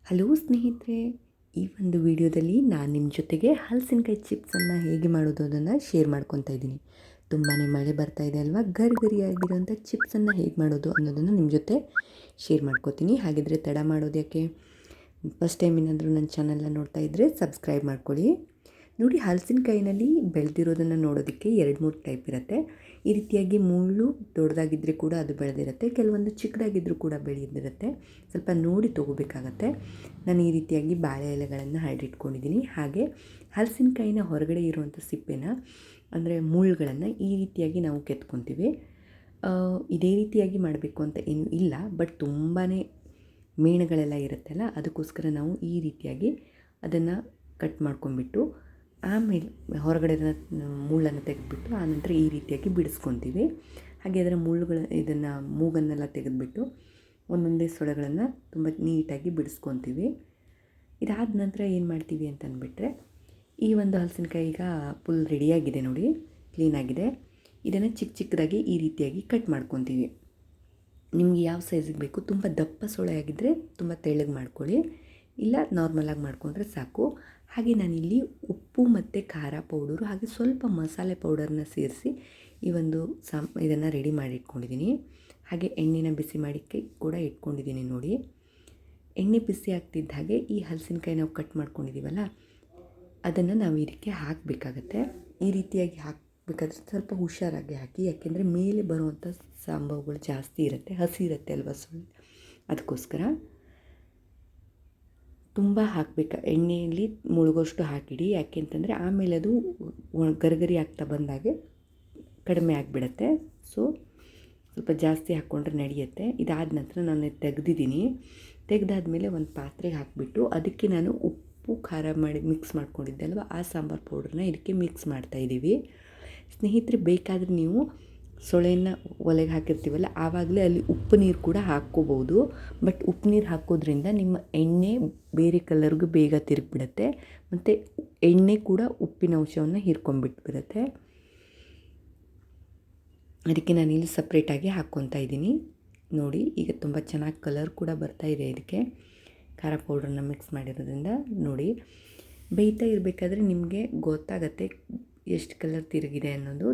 Hello ಸ್ನೇಹಿತರೆ, ಈ ಒಂದು ವಿಡಿಯೋದಲ್ಲಿ ನಾನು ನಿಮ್ಮ ಜೊತೆಗೆ ಹಲಸಿನಕಾಯಿ ಚಿಪ್ಸನ್ನು ಹೇಗೆ ಮಾಡೋದು ಅದನ್ನು ಶೇರ್ ಮಾಡ್ಕೊತಾ ಇದ್ದೀನಿ. ತುಂಬಾ ಮಳೆ ಬರ್ತಾ ಇದೆ ಅಲ್ವಾ, ಗರಿಗರಿಯಾಗಿರೋಂಥ ಚಿಪ್ಸನ್ನು ಹೇಗೆ ಮಾಡೋದು ಅನ್ನೋದನ್ನು ನಿಮ್ಮ ಜೊತೆ ಶೇರ್ ಮಾಡ್ಕೋತೀನಿ. ಹಾಗಿದ್ರೆ ತಡ ಮಾಡೋದು ಯಾಕೆ? ಫಸ್ಟ್ ಟೈಮ್ ಏನಾದರೂ ನನ್ನ ಚಾನಲ್ನ ನೋಡ್ತಾ ಇದ್ದರೆ ಸಬ್ಸ್ಕ್ರೈಬ್ ಮಾಡ್ಕೊಳ್ಳಿ. ನೋಡಿ, ಹಲಸಿನಕಾಯಿನಲ್ಲಿ ಬೆಳೆದಿರೋದನ್ನು ನೋಡೋದಕ್ಕೆ 2-3 ಟೈಪ್ ಇರುತ್ತೆ. ಈ ರೀತಿಯಾಗಿ ಮುಳ್ಳು ದೊಡ್ಡದಾಗಿದ್ದರೆ ಕೂಡ ಅದು ಬೆಳೆದಿರುತ್ತೆ, ಕೆಲವೊಂದು ಚಿಕ್ಕದಾಗಿದ್ದರೂ ಕೂಡ ಬೆಳೆದಿರುತ್ತೆ. ಸ್ವಲ್ಪ ನೋಡಿ ತೊಗೋಬೇಕಾಗತ್ತೆ. ನಾನು ಈ ರೀತಿಯಾಗಿ ಬಾಳೆ ಎಲೆಗಳನ್ನು ಹರಡಿಟ್ಕೊಂಡಿದ್ದೀನಿ. ಹಾಗೆ ಹಲಸಿನಕಾಯಿನ ಹೊರಗಡೆ ಇರುವಂಥ ಸಿಪ್ಪೆನ ಅಂದರೆ ಮುಳ್ಳುಗಳನ್ನು ಈ ರೀತಿಯಾಗಿ ನಾವು ಕೆತ್ಕೊತೀವಿ. ಇದೇ ರೀತಿಯಾಗಿ ಮಾಡಬೇಕು ಅಂತ ಏನೂ ಇಲ್ಲ, ಬಟ್ ತುಂಬಾ ಮೇಣಗಳೆಲ್ಲ ಇರುತ್ತಲ್ಲ, ಅದಕ್ಕೋಸ್ಕರ ನಾವು ಈ ರೀತಿಯಾಗಿ ಅದನ್ನು ಕಟ್ ಮಾಡ್ಕೊಂಡ್ಬಿಟ್ಟು ಆಮೇಲೆ ಹೊರಗಡೆ ಮುಳ್ಳನ್ನು ತೆಗೆದುಬಿಟ್ಟು ಆನಂತರ ಈ ರೀತಿಯಾಗಿ ಬಿಡಿಸ್ಕೊತೀವಿ. ಹಾಗೆ ಅದರ ಇದನ್ನು ಮೂಗನ್ನೆಲ್ಲ ತೆಗೆದುಬಿಟ್ಟು ಒಂದೊಂದೇ ಸೊಳೆಗಳನ್ನು ತುಂಬ ನೀಟಾಗಿ ಬಿಡಿಸ್ಕೊತೀವಿ. ಇದಾದ ನಂತರ ಏನು ಮಾಡ್ತೀವಿ ಅಂತ ಅಂದ್ಬಿಟ್ರೆ, ಈ ಒಂದು ಹಲಸಿನಕಾಯಿ ಈಗ ಫುಲ್ ರೆಡಿಯಾಗಿದೆ ನೋಡಿ, ಕ್ಲೀನಾಗಿದೆ. ಇದನ್ನು ಚಿಕ್ಕದಾಗಿ ಈ ರೀತಿಯಾಗಿ ಕಟ್ ಮಾಡ್ಕೊತೀವಿ. ನಿಮಗೆ ಯಾವ ಸೈಜಿಗೆ ಬೇಕು, ತುಂಬ ದಪ್ಪ ಸೊಳೆ ಆಗಿದ್ದರೆ ತುಂಬ ತೆಳ್ಳಗೆ ಮಾಡ್ಕೊಳ್ಳಿ, ಇಲ್ಲ ನಾರ್ಮಲಾಗಿ ಮಾಡಿಕೊಂಡ್ರೆ ಸಾಕು. ಹಾಗೆ ನಾನಿಲ್ಲಿ ಉಪ್ಪು ಮತ್ತು ಖಾರ ಪೌಡರು ಹಾಗೆ ಸ್ವಲ್ಪ ಮಸಾಲೆ ಪೌಡರ್ನ ಸೇರಿಸಿ ಈ ಒಂದು ಇದನ್ನು ರೆಡಿ ಮಾಡಿ ಇಟ್ಕೊಂಡಿದ್ದೀನಿ. ಹಾಗೆ ಎಣ್ಣೆನ ಬಿಸಿ ಮಾಡಿಕ್ಕೆ ಕೂಡ ಇಟ್ಕೊಂಡಿದ್ದೀನಿ ನೋಡಿ. ಎಣ್ಣೆ ಬಿಸಿ ಆಗ್ತಿದ್ದ ಹಾಗೆ ಈ ಹಲಸಿನಕಾಯಿ ನಾವು ಕಟ್ ಮಾಡ್ಕೊಂಡಿದ್ದೀವಲ್ಲ, ಅದನ್ನು ನಾವು ಇದಕ್ಕೆ ಹಾಕಬೇಕಾಗತ್ತೆ. ಈ ರೀತಿಯಾಗಿ ಹಾಕಬೇಕಾದ್ರೆ ಸ್ವಲ್ಪ ಹುಷಾರಾಗಿ ಹಾಕಿ, ಯಾಕೆಂದರೆ ಮೇಲೆ ಬರುವಂಥ ಸಂಭವಗಳು ಜಾಸ್ತಿ ಇರುತ್ತೆ, ಹಸಿ ಇರುತ್ತೆ ಅಲ್ವಾ, ಅದಕ್ಕೋಸ್ಕರ ತುಂಬ ಹಾಕಬೇಕು. ಎಣ್ಣೆಯಲ್ಲಿ ಮುಳುಗೋಷ್ಟು ಹಾಕಿಡಿ, ಯಾಕೆ ಅಂತಂದರೆ ಆಮೇಲೆ ಅದು ಗರಿಗರಿ ಆಗ್ತಾ ಬಂದಾಗೆ ಕಡಿಮೆ ಆಗಿಬಿಡತ್ತೆ. ಸೊ ಸ್ವಲ್ಪ ಜಾಸ್ತಿ ಹಾಕ್ಕೊಂಡ್ರೆ ನಡೆಯುತ್ತೆ. ಇದಾದ ನಂತರ ನಾನು ತೆಗೆದಿದ್ದೀನಿ. ತೆಗೆದಾದ್ಮೇಲೆ ಒಂದು ಪಾತ್ರೆಗೆ ಹಾಕಿಬಿಟ್ಟು ಅದಕ್ಕೆ ನಾನು ಉಪ್ಪು ಖಾರ ಮಾಡಿ ಮಿಕ್ಸ್ ಮಾಡ್ಕೊಂಡಿದ್ದೆ ಅಲ್ವ, ಆ ಸಾಂಬಾರು ಪೌಡ್ರನ್ನ ಇದಕ್ಕೆ ಮಿಕ್ಸ್ ಮಾಡ್ತಾಯಿದ್ದೀವಿ. ಸ್ನೇಹಿತರೆ, ಬೇಕಾದರೆ ನೀವು ಸೊಳೆಯನ್ನು ಒಲೆಗೆ ಹಾಕಿರ್ತೀವಲ್ಲ, ಆವಾಗಲೇ ಅಲ್ಲಿ ಉಪ್ಪು ನೀರು ಕೂಡ ಹಾಕ್ಕೋಬೋದು. ಬಟ್ ಉಪ್ಪು ನೀರು ಹಾಕೋದ್ರಿಂದ ನಿಮ್ಮ ಎಣ್ಣೆ ಬೇರೆ ಕಲರ್ಗೂ ಬೇಗ ತಿರುಗಿಬಿಡುತ್ತೆ, ಮತ್ತು ಎಣ್ಣೆ ಕೂಡ ಉಪ್ಪಿನ ಅಂಶವನ್ನು ಹೀರ್ಕೊಂಡ್ಬಿಟ್ಬಿಡುತ್ತೆ. ಅದಕ್ಕೆ ನಾನಿಲ್ಲಿ ಸಪ್ರೇಟಾಗಿ ಹಾಕ್ಕೊತಾ ಇದ್ದೀನಿ. ನೋಡಿ, ಈಗ ತುಂಬ ಚೆನ್ನಾಗಿ ಕಲರ್ ಕೂಡ ಬರ್ತಾಯಿದೆ. ಇದಕ್ಕೆ ಖಾರ ಪೌಡ್ರನ್ನ ಮಿಕ್ಸ್ ಮಾಡಿರೋದ್ರಿಂದ ನೋಡಿ, ಬೇಯ್ತಾ ಇರಬೇಕಾದ್ರೆ ನಿಮಗೆ ಗೊತ್ತಾಗತ್ತೆ ಎಷ್ಟು ಕಲರ್ ತಿರುಗಿದೆ ಅನ್ನೋದು.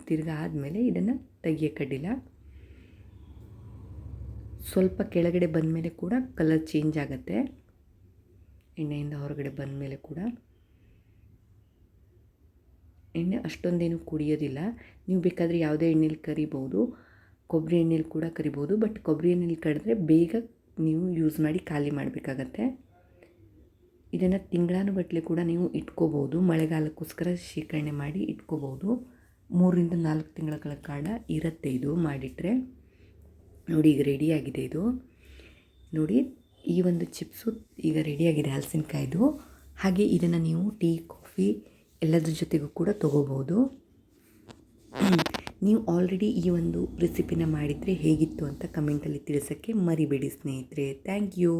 ತಿರುಗಾದ್ಮೇಲೆ ಇದನ್ನು ತೆಗಿಯೋಕ್ಕಡ್ಡಿಲ್ಲ. ಸ್ವಲ್ಪ ಕೆಳಗಡೆ ಬಂದಮೇಲೆ ಕೂಡ ಕಲರ್ ಚೇಂಜ್ ಆಗುತ್ತೆ. ಎಣ್ಣೆಯಿಂದ ಹೊರಗಡೆ ಬಂದಮೇಲೆ ಕೂಡ ಎಣ್ಣೆ ಅಷ್ಟೊಂದೇನು ಕುಡಿಯೋದಿಲ್ಲ. ನೀವು ಬೇಕಾದರೆ ಯಾವುದೇ ಎಣ್ಣೆಲಿ ಕರಿಬೋದು, ಕೊಬ್ಬರಿ ಎಣ್ಣೆಲಿ ಕೂಡ ಕರಿಬೋದು. ಬಟ್ ಕೊಬ್ಬರಿ ಎಣ್ಣೆಲಿ ಕಡಿದ್ರೆ ಬೇಗ ನೀವು ಯೂಸ್ ಮಾಡಿ ಖಾಲಿ ಮಾಡಬೇಕಾಗತ್ತೆ. ಇದನ್ನು ತಿಂಗಳಾನುಗಟ್ಟಲೆ ಕೂಡ ನೀವು ಇಟ್ಕೋಬೋದು. ಮಳೆಗಾಲಕ್ಕೋಸ್ಕರ ಶೇಖರಣೆ ಮಾಡಿ ಇಟ್ಕೋಬೋದು. 3-4 ತಿಂಗಳ ಕಾಲ ಇರುತ್ತೆ ಇದು ಮಾಡಿಟ್ರೆ. ನೋಡಿ, ಈಗ ರೆಡಿಯಾಗಿದೆ ಇದು. ನೋಡಿ, ಈ ಒಂದು ಚಿಪ್ಸು ಈಗ ರೆಡಿಯಾಗಿದೆ ಹಲಸಿನಕಾಯ್ದು. ಹಾಗೆ ಇದನ್ನು ನೀವು ಟೀ, ಕಾಫಿ ಎಲ್ಲದ್ರ ಜೊತೆಗೂ ಕೂಡ ತೊಗೋಬೋದು. ನೀವು ಆಲ್ರೆಡಿ ಈ ಒಂದು ರೆಸಿಪಿನ ಮಾಡಿದರೆ ಹೇಗಿತ್ತು ಅಂತ ಕಮೆಂಟಲ್ಲಿ ತಿಳಿಸೋಕ್ಕೆ ಮರಿಬೇಡಿ ಸ್ನೇಹಿತರೆ. Thank you.